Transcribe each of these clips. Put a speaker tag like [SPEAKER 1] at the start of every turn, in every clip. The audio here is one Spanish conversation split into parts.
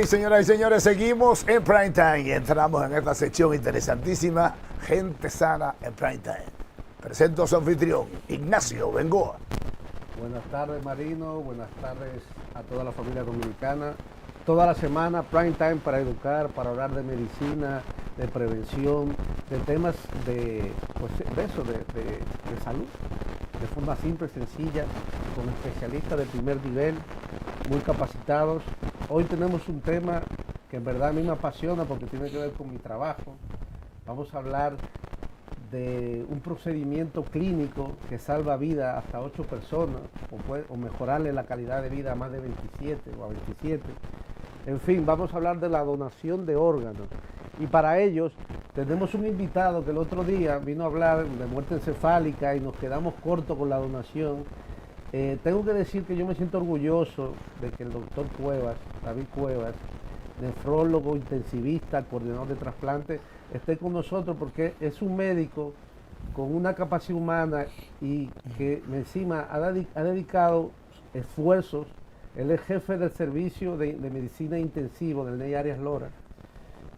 [SPEAKER 1] señoras y señores, seguimos en Prime Time y entramos en esta sección interesantísima, Gente Sana en Prime Time. Presento a su anfitrión, Ignacio Bengoa.
[SPEAKER 2] Buenas tardes, Marino. Buenas tardes a toda la familia dominicana. Toda la semana, Prime Time para educar, para hablar de medicina, de prevención, de temas de salud, de forma simple, sencilla, con especialistas de primer nivel, muy capacitados. Hoy tenemos un tema que en verdad a mí me apasiona porque tiene que ver con mi trabajo. Vamos a hablar de un procedimiento clínico que salva vida hasta 8 personas o mejorarle la calidad de vida a más de 27 o a 27. En fin, vamos a hablar de la donación de órganos. Y para ellos tenemos un invitado que el otro día vino a hablar de muerte encefálica y nos quedamos cortos con la donación. Tengo que decir que yo me siento orgulloso de que el doctor Cuevas, David Cuevas, nefrólogo, intensivista, coordinador de trasplante, esté con nosotros porque es un médico con una capacidad humana y que encima ha dedicado esfuerzos. Él es jefe del servicio de medicina intensivo del Ney Arias Lora,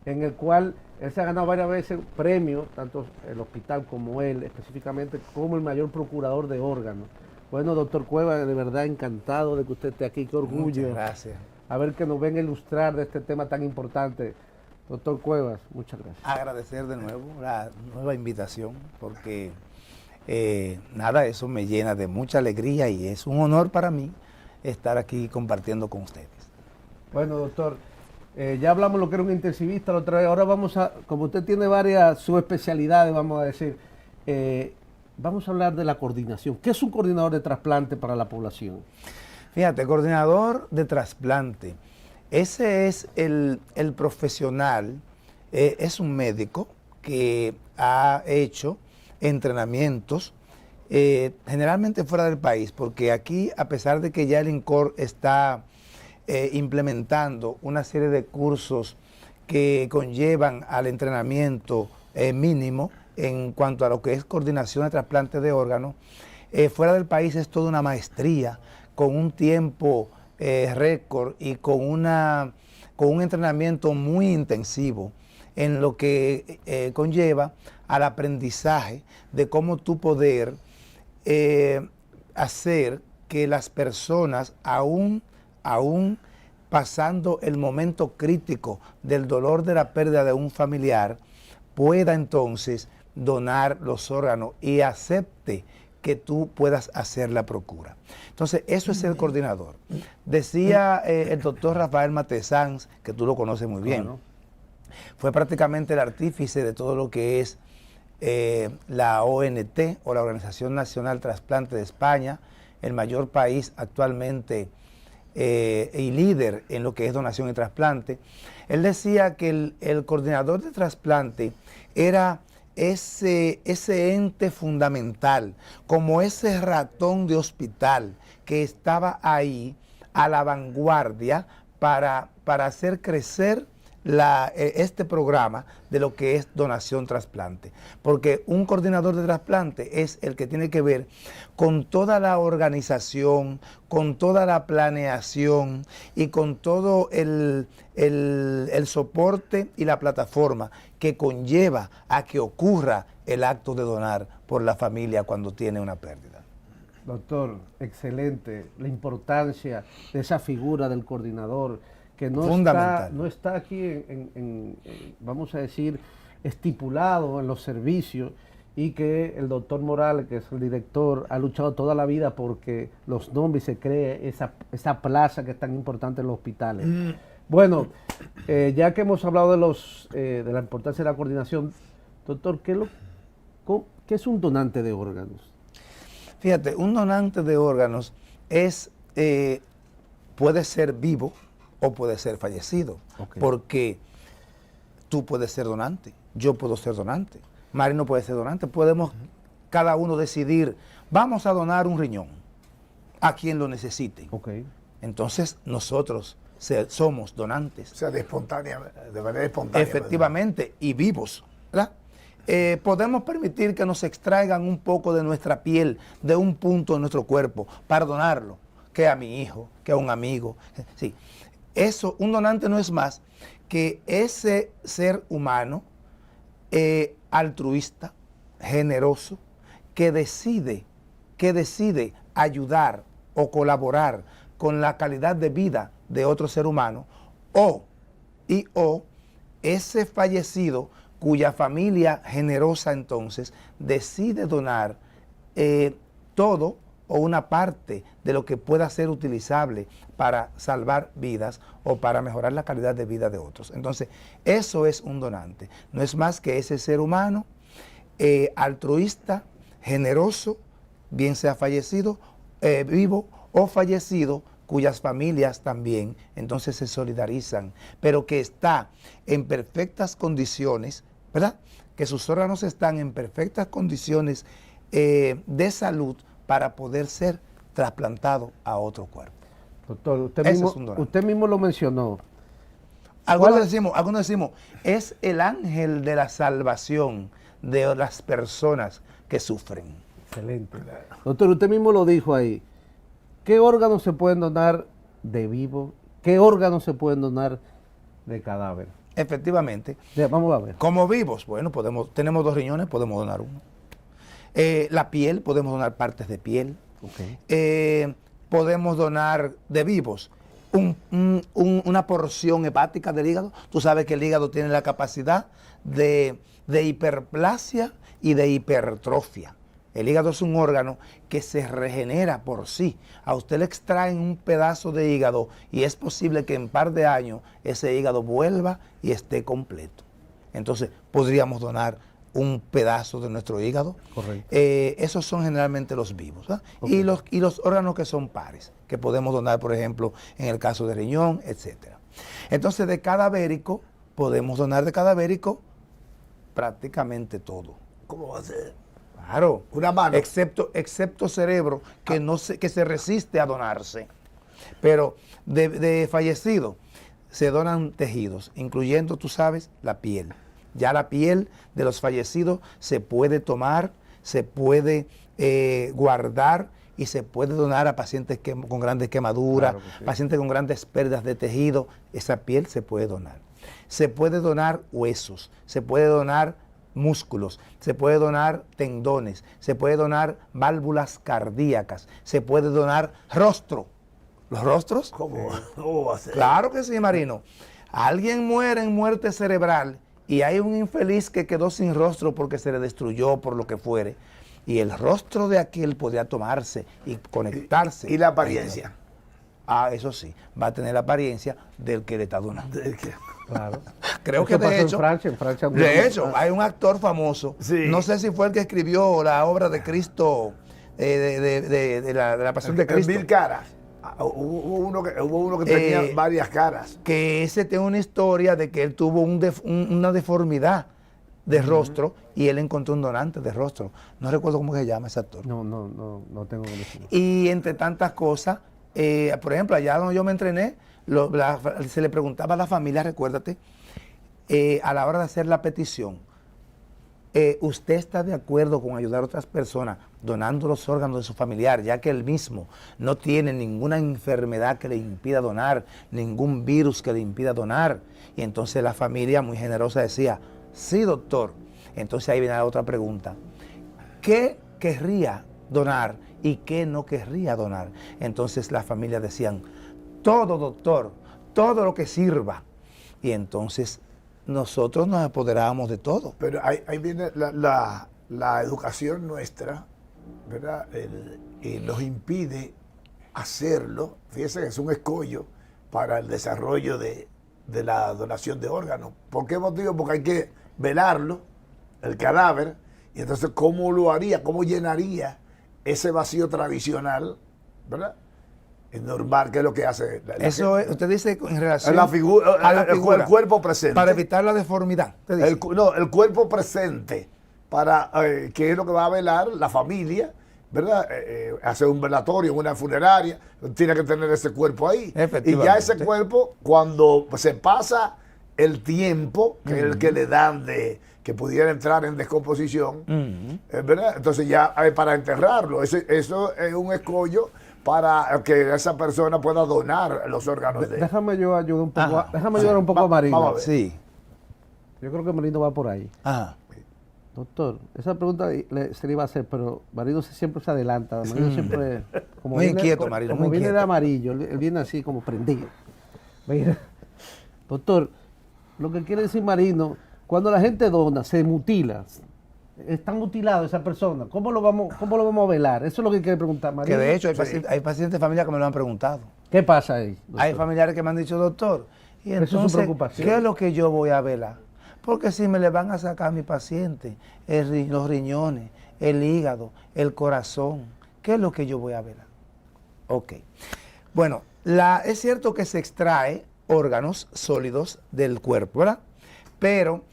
[SPEAKER 2] en el cual él se ha ganado varias veces premios, tanto el hospital como él, específicamente como el mayor procurador de órganos. Bueno, doctor Cuevas, de verdad encantado de que usted esté aquí, qué orgullo.
[SPEAKER 3] Muchas gracias.
[SPEAKER 2] A ver que nos venga a ilustrar de este tema tan importante. Doctor Cuevas, muchas gracias.
[SPEAKER 3] Agradecer de nuevo la nueva invitación, porque nada, eso me llena de mucha alegría y es un honor para mí estar aquí compartiendo con ustedes.
[SPEAKER 2] Bueno, doctor, ya hablamos lo que era un intensivista la otra vez. Ahora vamos a, como usted tiene varias subespecialidades, vamos a decir, vamos a hablar de la coordinación. ¿Qué es un coordinador de trasplante para la población?
[SPEAKER 3] Fíjate, coordinador de trasplante, ese es el profesional, es un médico que ha hecho entrenamientos generalmente fuera del país, porque aquí, a pesar de que ya el INCOR está implementando una serie de cursos que conllevan al entrenamiento mínimo en cuanto a lo que es coordinación de trasplante de órganos, fuera del país es toda una maestría con un tiempo récord y con un entrenamiento muy intensivo en lo que conlleva al aprendizaje de cómo tú poder hacer que las personas, aún pasando el momento crítico del dolor de la pérdida de un familiar, pueda entonces donar los órganos y acepte que tú puedas hacer la procura. Entonces, eso es el coordinador. Decía el doctor Rafael Matesanz, que tú lo conoces muy bien,
[SPEAKER 2] Claro.
[SPEAKER 3] Fue prácticamente el artífice de todo lo que es la ONT, o la Organización Nacional Trasplante de España, el mayor país actualmente y líder en lo que es donación y trasplante. Él decía que el coordinador de trasplante era ese ente fundamental, como ese ratón de hospital que estaba ahí a la vanguardia para hacer crecer este programa de lo que es donación trasplante, porque un coordinador de trasplante es el que tiene que ver con toda la organización, con toda la planeación y con todo el soporte y la plataforma que conlleva a que ocurra el acto de donar por la familia cuando tiene una pérdida.
[SPEAKER 2] Doctor, excelente. La importancia de esa figura del coordinador que no está aquí, vamos a decir, estipulado en los servicios, y que el doctor Morales, que es el director, ha luchado toda la vida porque los nombres se cree esa plaza que es tan importante en los hospitales. Bueno, ya que hemos hablado de la importancia de la coordinación, doctor, ¿qué es un donante de órganos?
[SPEAKER 3] Fíjate, un donante de órganos puede ser vivo o puede ser fallecido,
[SPEAKER 2] Okay.
[SPEAKER 3] Porque tú puedes ser donante, yo puedo ser donante, Marino puede ser donante, podemos cada uno decidir, vamos a donar un riñón a quien lo necesite.
[SPEAKER 2] Okay.
[SPEAKER 3] Entonces nosotros somos donantes.
[SPEAKER 1] O sea, de manera espontánea.
[SPEAKER 3] Efectivamente, y vivos, ¿verdad? Podemos permitir que nos extraigan un poco de nuestra piel, de un punto de nuestro cuerpo, para donarlo, que a mi hijo, que a un amigo. Sí. eso, un donante no es más que ese ser humano altruista, generoso, que decide ayudar o colaborar con la calidad de vida de otro ser humano, o ese fallecido cuya familia generosa entonces decide donar todo o una parte de lo que pueda ser utilizable para salvar vidas o para mejorar la calidad de vida de otros. Entonces, eso es un donante. No es más que ese ser humano altruista, generoso, bien sea fallecido, vivo o fallecido, cuyas familias también entonces se solidarizan, pero que está en perfectas condiciones, ¿verdad? Que sus órganos están en perfectas condiciones de salud para poder ser trasplantado a otro cuerpo.
[SPEAKER 2] Doctor, usted mismo lo mencionó.
[SPEAKER 3] Algunos decimos, es el ángel de la salvación de las personas que sufren.
[SPEAKER 2] Excelente. Doctor, usted mismo lo dijo ahí. ¿Qué órganos se pueden donar de vivo? ¿Qué órganos se pueden donar de cadáver?
[SPEAKER 3] Efectivamente.
[SPEAKER 2] Vamos a ver.
[SPEAKER 3] Como vivos, bueno, tenemos 2 riñones, podemos donar uno. La piel, podemos donar partes de piel. Okay. Podemos donar de vivos una porción hepática del hígado. Tú sabes que el hígado tiene la capacidad de hiperplasia y de hipertrofia. El hígado es un órgano que se regenera por sí. A usted le extraen un pedazo de hígado y es posible que en un par de años ese hígado vuelva y esté completo. Entonces, podríamos donar un pedazo de nuestro hígado.
[SPEAKER 2] Correcto.
[SPEAKER 3] Esos son generalmente los vivos, ¿verdad? Okay. Y los órganos que son pares, que podemos donar, por ejemplo, en el caso de riñón, etc. Entonces, de cadavérico, podemos donar de cadavérico prácticamente todo.
[SPEAKER 1] ¿Cómo va a ser?
[SPEAKER 3] Claro,
[SPEAKER 1] una mano.
[SPEAKER 3] Excepto cerebro, que se resiste a donarse. Pero de fallecido se donan tejidos, incluyendo, tú sabes, la piel. Ya la piel de los fallecidos se puede tomar, se puede guardar y se puede donar a pacientes con grandes quemaduras, claro sí. Pacientes con grandes pérdidas de tejido. Esa piel se puede donar. Se puede donar huesos, se puede donar músculos, se puede donar tendones, se puede donar válvulas cardíacas, se puede donar rostro. ¿Los rostros?
[SPEAKER 1] ¿Cómo va a ser?
[SPEAKER 3] Claro que sí, Marino. Alguien muere en muerte cerebral y hay un infeliz que quedó sin rostro porque se le destruyó por lo que fuere. Y el rostro de aquel podría tomarse y conectarse.
[SPEAKER 1] ¿Y la apariencia?
[SPEAKER 3] Eso sí, va a tener la apariencia del que le está donando.
[SPEAKER 2] Claro.
[SPEAKER 3] Creo que de hecho, hay un actor famoso,
[SPEAKER 1] sí.
[SPEAKER 3] No sé si fue el que escribió la obra de Cristo, de la Pasión de Cristo.
[SPEAKER 1] 1000 caras. Hubo uno que tenía varias caras.
[SPEAKER 3] Que ese tiene una historia de que él tuvo una deformidad de rostro y él encontró un donante de rostro. No recuerdo cómo se llama ese actor.
[SPEAKER 2] No tengo conocimiento.
[SPEAKER 3] Y entre tantas cosas, por ejemplo, allá donde yo me entrené, se le preguntaba a la familia, recuérdate, a la hora de hacer la petición, ¿usted está de acuerdo con ayudar a otras personas donando los órganos de su familiar, ya que él mismo no tiene ninguna enfermedad que le impida donar, ningún virus que le impida donar? Y entonces la familia muy generosa decía, sí, doctor. Entonces ahí viene la otra pregunta, ¿qué querría donar y qué no querría donar? Entonces la familia decían, todo, doctor, todo lo que sirva. Y entonces nosotros nos apoderábamos de todo.
[SPEAKER 1] Pero ahí viene la educación nuestra, ¿verdad? Y nos impide hacerlo. Fíjense que es un escollo para el desarrollo de la donación de órganos. ¿Por qué motivo? Porque hay que velarlo, el cadáver, y entonces ¿cómo lo haría? ¿Cómo llenaría ese vacío tradicional, ¿verdad? Es normal, que es lo que hace
[SPEAKER 3] eso
[SPEAKER 1] gente.
[SPEAKER 3] Usted dice en relación
[SPEAKER 1] a la figura, el cuerpo presente.
[SPEAKER 3] Para evitar la deformidad.
[SPEAKER 1] El cuerpo presente, para que es lo que va a velar la familia, ¿verdad? Hacer un velatorio, una funeraria, tiene que tener ese cuerpo ahí. Y ya ese cuerpo, cuando se pasa el tiempo, que es el que le dan que pudiera entrar en descomposición, ¿verdad? Entonces ya para enterrarlo, eso es un escollo para que esa persona pueda donar los órganos de...
[SPEAKER 2] Déjame yo ayudar un poco,
[SPEAKER 3] Ajá.
[SPEAKER 2] déjame ayudar un poco a
[SPEAKER 1] Vamos a
[SPEAKER 2] Marino.
[SPEAKER 1] ver.
[SPEAKER 3] Sí.
[SPEAKER 2] Yo creo que Marino va por ahí.
[SPEAKER 3] Ajá.
[SPEAKER 2] Doctor, esa pregunta se le iba a hacer, pero Marino siempre se adelanta. Marino siempre... Como
[SPEAKER 3] Muy
[SPEAKER 2] viene,
[SPEAKER 3] inquieto, Marino,
[SPEAKER 2] Como
[SPEAKER 3] muy
[SPEAKER 2] viene de
[SPEAKER 3] inquieto.
[SPEAKER 2] amarillo, él viene así como prendido. Mira, doctor, lo que quiere decir Marino, cuando la gente dona, se mutila, está mutilado esa persona, ¿cómo lo vamos a velar? Eso es lo que quiere preguntar Marino.
[SPEAKER 3] Que de hecho hay pacientes de familia que me lo han preguntado.
[SPEAKER 2] ¿Qué pasa ahí, doctor?
[SPEAKER 3] Hay familiares que me han dicho, doctor, y
[SPEAKER 2] Eso es su
[SPEAKER 3] entonces,
[SPEAKER 2] preocupación.
[SPEAKER 3] ¿qué es lo que yo voy a velar? Porque si me le van a sacar a mi paciente los riñones, el hígado, el corazón, ¿qué es lo que yo voy a velar? Ok. Bueno, es cierto que se extrae órganos sólidos del cuerpo, ¿verdad? Pero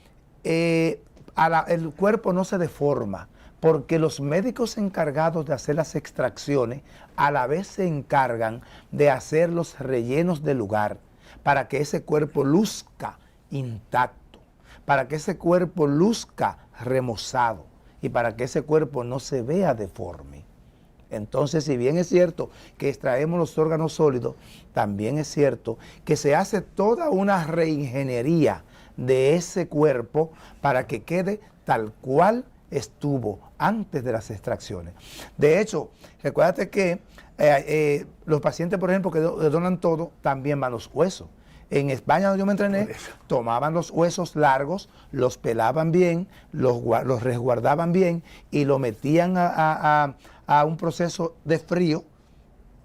[SPEAKER 3] el cuerpo no se deforma, porque los médicos encargados de hacer las extracciones a la vez se encargan de hacer los rellenos del lugar para que ese cuerpo luzca intacto, para que ese cuerpo luzca remozado y para que ese cuerpo no se vea deforme. Entonces, si bien es cierto que extraemos los órganos sólidos, también es cierto que se hace toda una reingeniería de ese cuerpo para que quede tal cual estuvo antes de las extracciones. De hecho, recuérdate que los pacientes, por ejemplo, que donan todo, también van los huesos. En España, donde yo me entrené, tomaban los huesos largos, los pelaban bien, los resguardaban bien y lo metían a un proceso de frío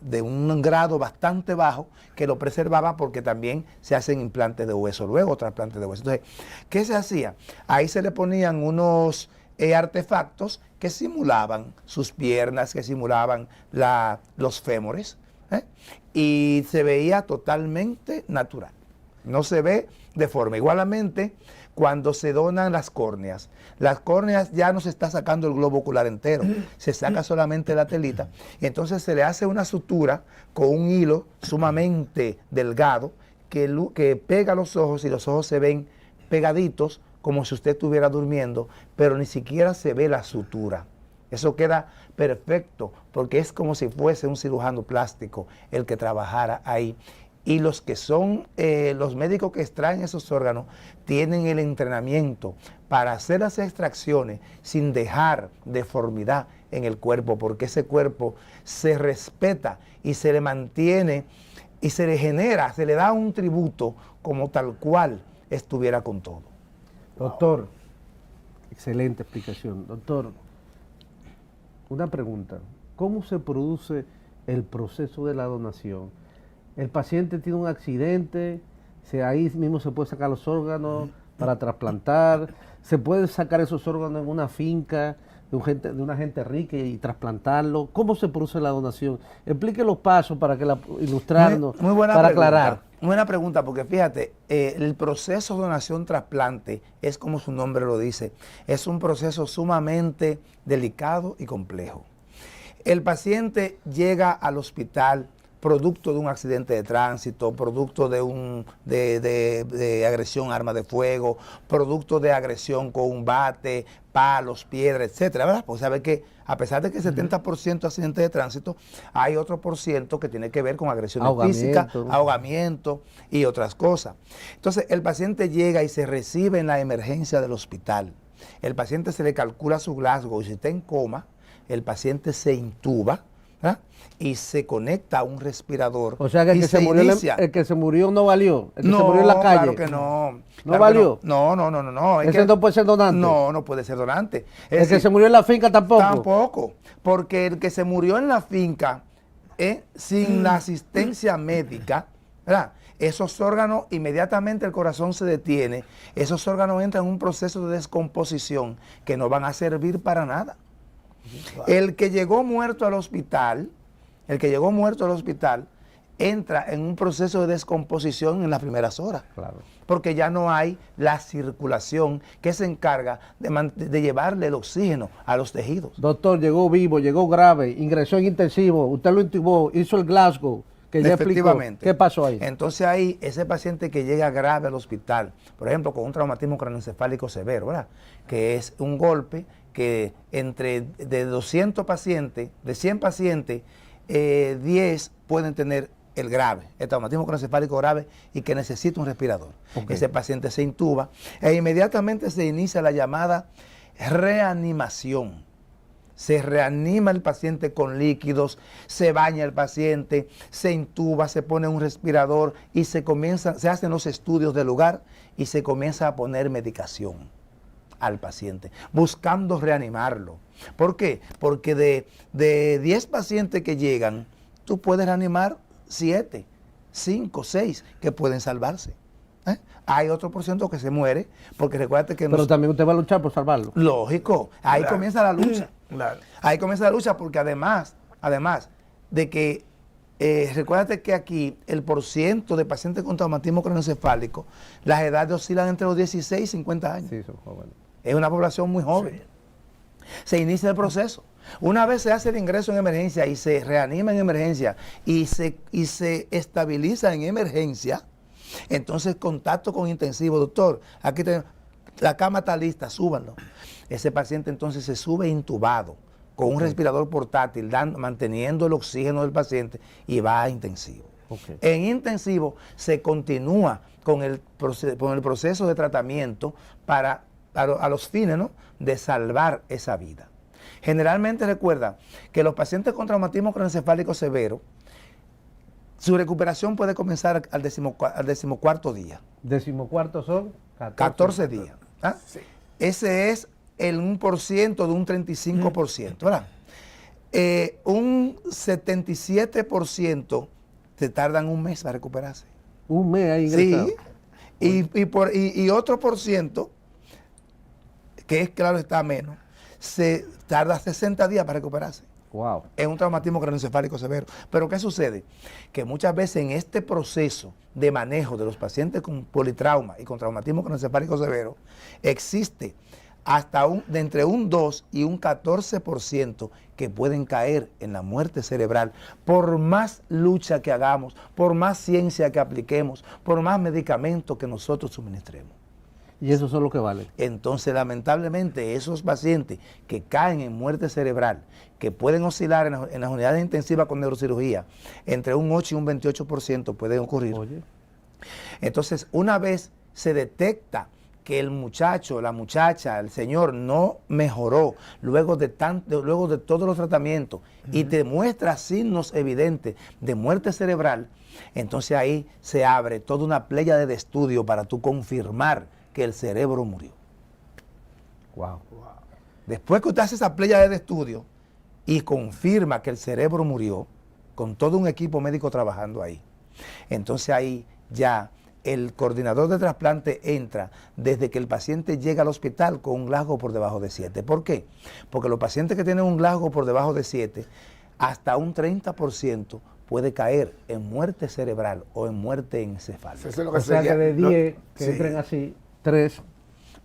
[SPEAKER 3] de un grado bastante bajo que lo preservaba, porque también se hacen implantes de hueso, luego trasplantes de hueso. Entonces, ¿qué se hacía? Ahí se le ponían unos artefactos que simulaban sus piernas, que simulaban los fémures, y se veía totalmente natural, no se ve deforme. Igualmente, cuando se donan las córneas ya no se está sacando el globo ocular entero, se saca solamente la telita, y entonces se le hace una sutura con un hilo sumamente delgado que pega los ojos, y los ojos se ven pegaditos como si usted estuviera durmiendo, pero ni siquiera se ve la sutura. Eso queda perfecto, porque es como si fuese un cirujano plástico el que trabajara ahí. Y los que son los médicos que extraen esos órganos tienen el entrenamiento para hacer las extracciones sin dejar deformidad en el cuerpo, porque ese cuerpo se respeta y se le mantiene y se le genera, se le da un tributo como tal cual estuviera con todo.
[SPEAKER 2] Doctor, excelente explicación. Doctor, una pregunta. ¿Cómo se produce el proceso de la donación? El paciente tiene un accidente, ahí mismo se puede sacar los órganos para trasplantar, se puede sacar esos órganos en una finca de una gente rica y trasplantarlo. ¿Cómo se produce la donación? Explique los pasos para ilustrarnos,
[SPEAKER 3] muy buena
[SPEAKER 2] para
[SPEAKER 3] pregunta.
[SPEAKER 2] aclarar.
[SPEAKER 3] Muy buena pregunta, porque fíjate, el proceso de donación-trasplante es como su nombre lo dice, es un proceso sumamente delicado y complejo. El paciente llega al hospital producto de un accidente de tránsito, producto de agresión a arma de fuego, producto de agresión con un bate, palos, piedras, etcétera, ¿verdad? Pues sabe que a pesar de que 70% accidentes de tránsito, hay otro por ciento que tiene que ver con agresiones físicas, ahogamiento y otras cosas. Entonces, el paciente llega y se recibe en la emergencia del hospital. El paciente se le calcula su Glasgow y si está en coma, el paciente se intuba, ¿verdad? Y se conecta a un respirador.
[SPEAKER 2] O sea que el que se murió no valió. El que se murió en la calle.
[SPEAKER 3] Claro que no.
[SPEAKER 2] ¿No valió?
[SPEAKER 3] No.
[SPEAKER 2] ¿Ese no puede ser donante?
[SPEAKER 3] No puede ser donante.
[SPEAKER 2] ¿El que se murió en la finca tampoco?
[SPEAKER 3] Tampoco. Porque el que se murió en la finca sin la asistencia médica, ¿verdad? Esos órganos, inmediatamente el corazón se detiene, esos órganos entran en un proceso de descomposición que no van a servir para nada. El que llegó muerto al hospital, entra en un proceso de descomposición en las primeras horas.
[SPEAKER 2] Claro.
[SPEAKER 3] Porque ya no hay la circulación que se encarga de llevarle el oxígeno a los tejidos.
[SPEAKER 2] Doctor, llegó vivo, llegó grave, ingresó en intensivo, usted lo intubó, hizo el Glasgow, que ya explicó. ¿Qué pasó ahí?
[SPEAKER 3] Entonces ahí, ese paciente que llega grave al hospital, por ejemplo, con un traumatismo craneoencefálico severo, ¿verdad? Que es un golpe que de 200 pacientes, de 100 pacientes, 10 pueden tener el grave, el traumatismo craneoencefálico grave y que necesita un respirador.
[SPEAKER 2] Okay.
[SPEAKER 3] Ese paciente se intuba e inmediatamente se inicia la llamada reanimación. Se reanima el paciente con líquidos, se baña el paciente, se intuba, se pone un respirador y se hacen los estudios del lugar y se comienza a poner medicación al paciente, buscando reanimarlo. ¿Por qué? Porque de 10 pacientes que llegan, tú puedes reanimar 7, 5, 6 que pueden salvarse. Hay otro por ciento que se muere, porque recuérdate que...
[SPEAKER 2] Pero también usted va a luchar por salvarlo.
[SPEAKER 3] Lógico, ahí
[SPEAKER 1] Claro.
[SPEAKER 3] comienza la lucha.
[SPEAKER 1] Claro.
[SPEAKER 3] Ahí comienza la lucha porque además de que, recuérdate que aquí el porciento de pacientes con traumatismo craneoencefálico, las edades oscilan entre los 16 y 50 años.
[SPEAKER 2] Sí, son jóvenes.
[SPEAKER 3] Es una población muy joven.
[SPEAKER 1] Sí.
[SPEAKER 3] Se inicia el proceso. Una vez se hace el ingreso en emergencia y se reanima en emergencia y se estabiliza en emergencia, entonces contacto con intensivo. Doctor, aquí tenemos, la cama está lista, súbanlo. Ese paciente entonces se sube intubado con un respirador portátil, manteniendo el oxígeno del paciente y va a intensivo.
[SPEAKER 2] Okay.
[SPEAKER 3] En intensivo se continúa con el proceso de tratamiento a los fines, ¿no?, de salvar esa vida. Generalmente recuerda que los pacientes con traumatismo craneoencefálico severo, su recuperación puede comenzar al 14º día.
[SPEAKER 2] 14º son
[SPEAKER 3] 14 días. ¿Ah?
[SPEAKER 1] Sí.
[SPEAKER 3] Ese es el 1% de un 35%, ¿verdad? Un 77% se tardan un mes para recuperarse.
[SPEAKER 2] Un mes ahí ingresado.
[SPEAKER 3] Sí, y otro por ciento, que es claro está menos, se tarda 60 días para recuperarse.
[SPEAKER 2] Wow.
[SPEAKER 3] Es un traumatismo craneoencefálico severo. Pero ¿qué sucede? Que muchas veces en este proceso de manejo de los pacientes con politrauma y con traumatismo craneoencefálico severo, existe hasta de entre un 2 y un 14% que pueden caer en la muerte cerebral por más lucha que hagamos, por más ciencia que apliquemos, por más medicamentos que nosotros suministremos.
[SPEAKER 2] Y eso son lo que vale.
[SPEAKER 3] Entonces, lamentablemente, esos pacientes que caen en muerte cerebral, que pueden oscilar en las unidades intensivas con neurocirugía, entre un 8 y un 28% pueden ocurrir.
[SPEAKER 2] Oye.
[SPEAKER 3] Entonces, una vez se detecta que el muchacho, la muchacha, el señor no mejoró luego de todos los tratamientos y te muestra signos evidentes de muerte cerebral, entonces ahí se abre toda una pléyade de estudio para tú confirmar que el cerebro murió.
[SPEAKER 2] Wow.
[SPEAKER 3] Después que usted hace esa pléyade de estudio y confirma que el cerebro murió, con todo un equipo médico trabajando ahí, entonces ahí ya el coordinador de trasplante entra desde que el paciente llega al hospital con un Glasgow por debajo de 7. ¿Por qué? Porque los pacientes que tienen un Glasgow por debajo de 7, hasta un 30% puede caer en muerte cerebral o en muerte encefálica.
[SPEAKER 1] Eso es lo que
[SPEAKER 2] O sea que
[SPEAKER 1] sería-
[SPEAKER 2] de 10 que
[SPEAKER 1] sí.
[SPEAKER 2] entren así, 3.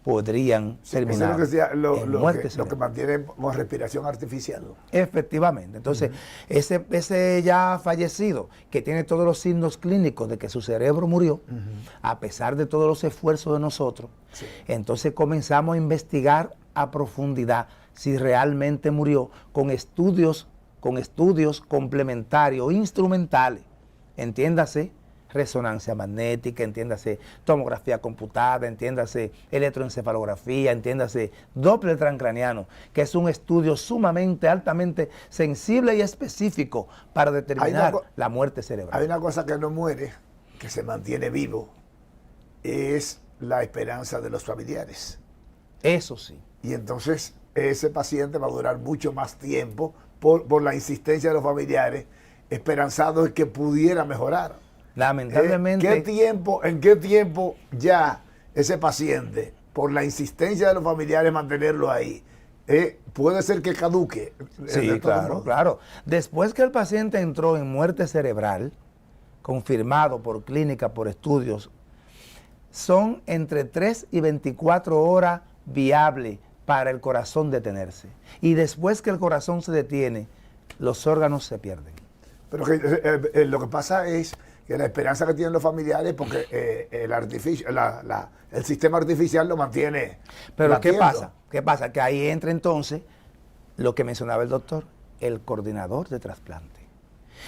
[SPEAKER 3] Podrían
[SPEAKER 1] Sí, eso es
[SPEAKER 3] terminar
[SPEAKER 1] lo que, sea,
[SPEAKER 3] en
[SPEAKER 1] lo
[SPEAKER 3] muerte
[SPEAKER 1] que
[SPEAKER 3] cerebral.
[SPEAKER 1] mantiene con respiración artificial.
[SPEAKER 3] Efectivamente. Entonces, ese ya fallecido, que tiene todos los signos clínicos de que su cerebro murió, a pesar de todos los esfuerzos de nosotros,
[SPEAKER 1] Sí.
[SPEAKER 3] entonces comenzamos a investigar a profundidad si realmente murió con estudios complementarios, instrumentales, entiéndase, resonancia magnética, entiéndase, tomografía computada, entiéndase, electroencefalografía, entiéndase, Doppler transcraniano, que es un estudio sumamente, altamente sensible y específico para determinar la muerte cerebral.
[SPEAKER 1] Hay una cosa que no muere, que se mantiene vivo, es la esperanza de los familiares.
[SPEAKER 3] Eso sí.
[SPEAKER 1] Y entonces ese paciente va a durar mucho más tiempo por la insistencia de los familiares, esperanzados en que pudiera mejorar.
[SPEAKER 3] Lamentablemente,
[SPEAKER 1] ¿En qué tiempo ya ese paciente, por la insistencia de los familiares, mantenerlo ahí, puede ser que caduque?
[SPEAKER 3] sí,
[SPEAKER 1] de todos modos?
[SPEAKER 3] claro. Después que el paciente entró en muerte cerebral, confirmado por clínica, por estudios, son entre 3 y 24 horas viables para el corazón detenerse. Y después que el corazón se detiene, los órganos se pierden.
[SPEAKER 1] Pero lo que pasa es que la esperanza que tienen los familiares, porque el sistema artificial lo mantiene.
[SPEAKER 3] Pero ¿qué
[SPEAKER 1] latiendo.
[SPEAKER 3] pasa? ¿Qué pasa? Que ahí entra entonces lo que mencionaba el doctor, el coordinador de trasplante.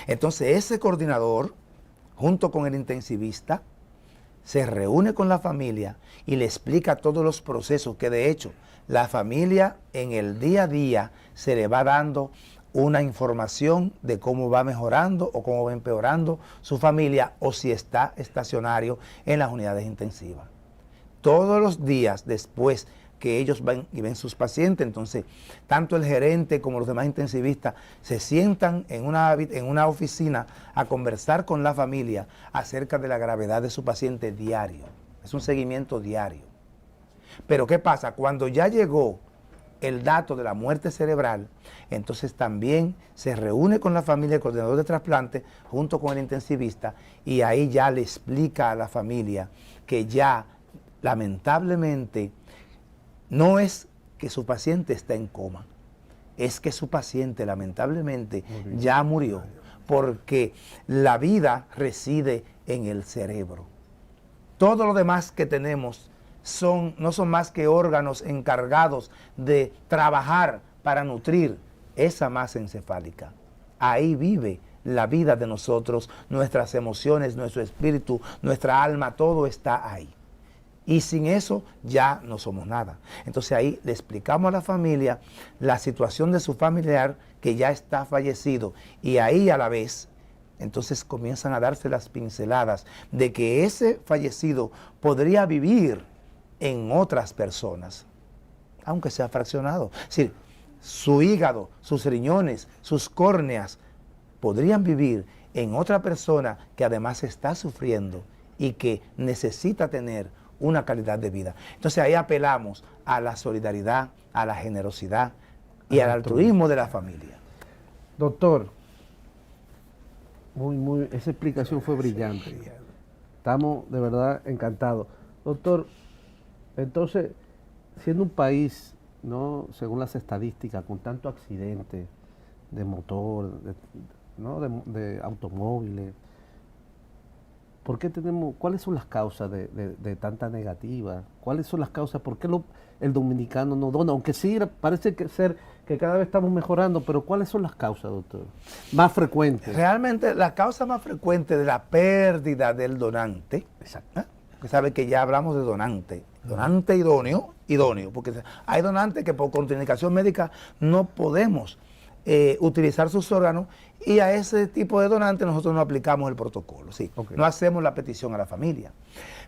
[SPEAKER 3] Entonces ese coordinador, junto con el intensivista, se reúne con la familia y le explica todos los procesos que de hecho la familia en el día a día se le va dando una información de cómo va mejorando o cómo va empeorando su familia o si está estacionario en las unidades intensivas. Todos los días después que ellos van y ven sus pacientes, entonces tanto el gerente como los demás intensivistas se sientan en una oficina a conversar con la familia acerca de la gravedad de su paciente diario. Es un seguimiento diario. Pero ¿qué pasa? Cuando ya llegó el dato de la muerte cerebral, entonces también se reúne con la familia, el coordinador de trasplante, junto con el intensivista, y ahí ya le explica a la familia que ya lamentablemente no es que su paciente está en coma, es que su paciente lamentablemente ya murió, porque la vida reside en el cerebro. Todo lo demás que tenemos no son más que órganos encargados de trabajar para nutrir esa masa encefálica. Ahí vive la vida de nosotros, nuestras emociones, nuestro espíritu, nuestra alma, todo está ahí. Y sin eso ya no somos nada. Entonces ahí le explicamos a la familia la situación de su familiar que ya está fallecido, y ahí a la vez entonces comienzan a darse las pinceladas de que ese fallecido podría vivir en otras personas, aunque sea fraccionado. Es decir, su hígado, sus riñones, sus córneas podrían vivir en otra persona que además está sufriendo y que necesita tener una calidad de vida. Entonces ahí apelamos a la solidaridad, a la generosidad y al altruismo de la familia.
[SPEAKER 2] Doctor, esa explicación fue brillante. Estamos de verdad encantados. Doctor, entonces, siendo un país, ¿no?, según las estadísticas, con tanto accidente de motor, de automóviles, ¿por qué cuáles son las causas de tanta negativa? ¿Cuáles son las causas? ¿Por qué el dominicano no dona? Aunque sí, parece ser que cada vez estamos mejorando, pero ¿cuáles son las causas, doctor? Más frecuentes.
[SPEAKER 3] Realmente, la causa más frecuente de la pérdida del donante, exacto, que sabe que ya hablamos de donante idóneo, porque hay donantes que por contraindicación médica no podemos utilizar sus órganos, y a ese tipo de donante nosotros no aplicamos el protocolo, ¿sí? Okay. No hacemos la petición a la familia.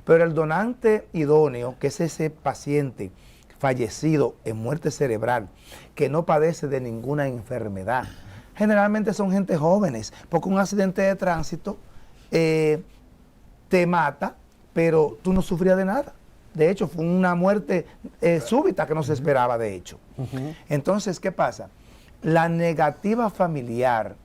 [SPEAKER 3] Pero el donante idóneo, que es ese paciente fallecido en muerte cerebral, que no padece de ninguna enfermedad, generalmente son gente jóvenes, porque un accidente de tránsito te mata, pero tú no sufrías de nada. De hecho, fue una muerte súbita que no se esperaba, de hecho. Entonces, ¿qué pasa? La negativa familiar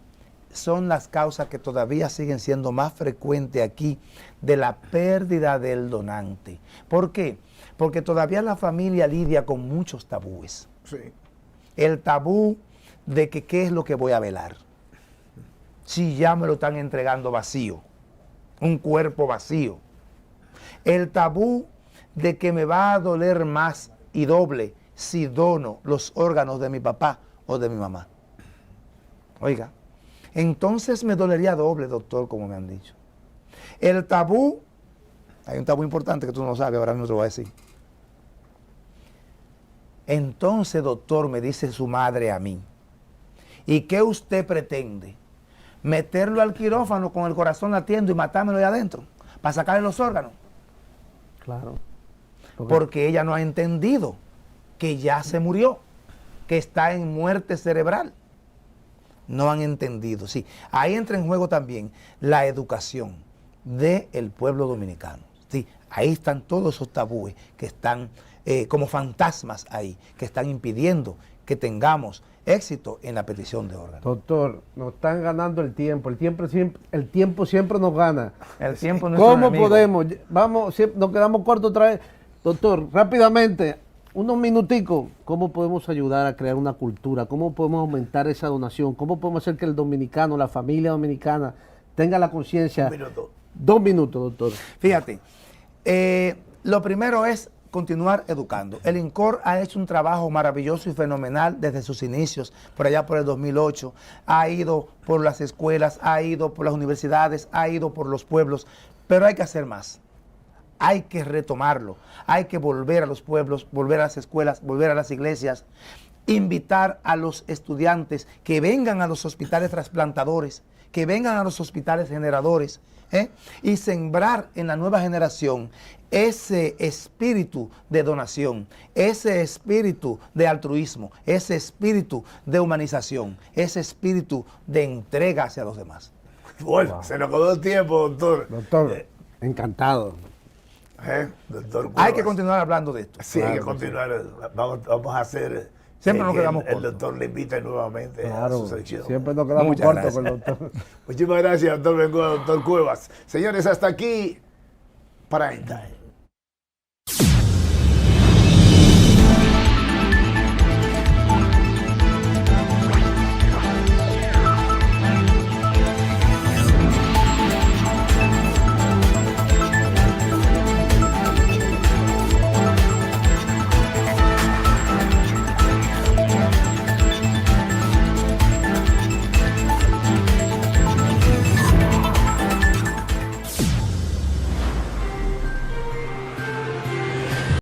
[SPEAKER 3] son las causas que todavía siguen siendo más frecuentes aquí de la pérdida del donante. ¿Por qué? Porque todavía la familia lidia con muchos tabúes.
[SPEAKER 1] Sí.
[SPEAKER 3] El tabú de que qué es lo que voy a velar, si ya me lo están entregando vacío, un cuerpo vacío. El tabú de que me va a doler más y doble si dono los órganos de mi papá o de mi mamá. Oiga, entonces me dolería doble, doctor, como me han dicho. El tabú, hay un tabú importante que tú no sabes, ahora mismo te lo voy a decir. Entonces, doctor, me dice su madre a mí, ¿y qué usted pretende? ¿Meterlo al quirófano con el corazón latiendo y matármelo de adentro para sacarle los órganos?
[SPEAKER 2] Claro.
[SPEAKER 3] Porque ella no ha entendido que ya se murió, que está en muerte cerebral. No han entendido. Sí, ahí entra en juego también la educación del pueblo dominicano. Sí, ahí están todos esos tabúes que están como fantasmas ahí, que están impidiendo que tengamos éxito en la petición de órganos.
[SPEAKER 2] Doctor, nos están ganando el tiempo siempre nos gana.
[SPEAKER 3] El tiempo no es
[SPEAKER 2] ¿Cómo podemos? Vamos, nos quedamos cortos otra vez. Doctor, rápidamente, unos minuticos, ¿cómo podemos ayudar a crear una cultura? ¿Cómo podemos aumentar esa donación? ¿Cómo podemos hacer que el dominicano, la familia dominicana, tenga la conciencia? 2 minutos, doctor.
[SPEAKER 3] Fíjate, lo primero es continuar educando. El INCOR ha hecho un trabajo maravilloso y fenomenal desde sus inicios, por allá por el 2008. Ha ido por las escuelas, ha ido por las universidades, ha ido por los pueblos, pero hay que hacer más. Hay que retomarlo, hay que volver a los pueblos, volver a las escuelas, volver a las iglesias, invitar a los estudiantes que vengan a los hospitales trasplantadores, que vengan a los hospitales generadores, y sembrar en la nueva generación ese espíritu de donación, ese espíritu de altruismo, ese espíritu de humanización, ese espíritu de entrega hacia los demás.
[SPEAKER 1] Bueno, se nos acabó el tiempo, doctor.
[SPEAKER 2] Doctor, encantado.
[SPEAKER 1] Doctor
[SPEAKER 3] Hay que
[SPEAKER 1] Cuevas.
[SPEAKER 3] continuar hablando de esto.
[SPEAKER 1] Sí, hay que continuar. Vamos a hacer.
[SPEAKER 3] Siempre nos
[SPEAKER 1] que
[SPEAKER 3] quedamos
[SPEAKER 1] el
[SPEAKER 3] cortos.
[SPEAKER 1] doctor le invita nuevamente a
[SPEAKER 2] Claro,
[SPEAKER 1] su sección.
[SPEAKER 2] siempre nos quedamos
[SPEAKER 3] Muchas
[SPEAKER 2] cortos
[SPEAKER 3] gracias.
[SPEAKER 2] con el doctor.
[SPEAKER 1] Muchísimas gracias, doctor Bengoa, doctor Cuevas. Señores, hasta aquí Prime Time.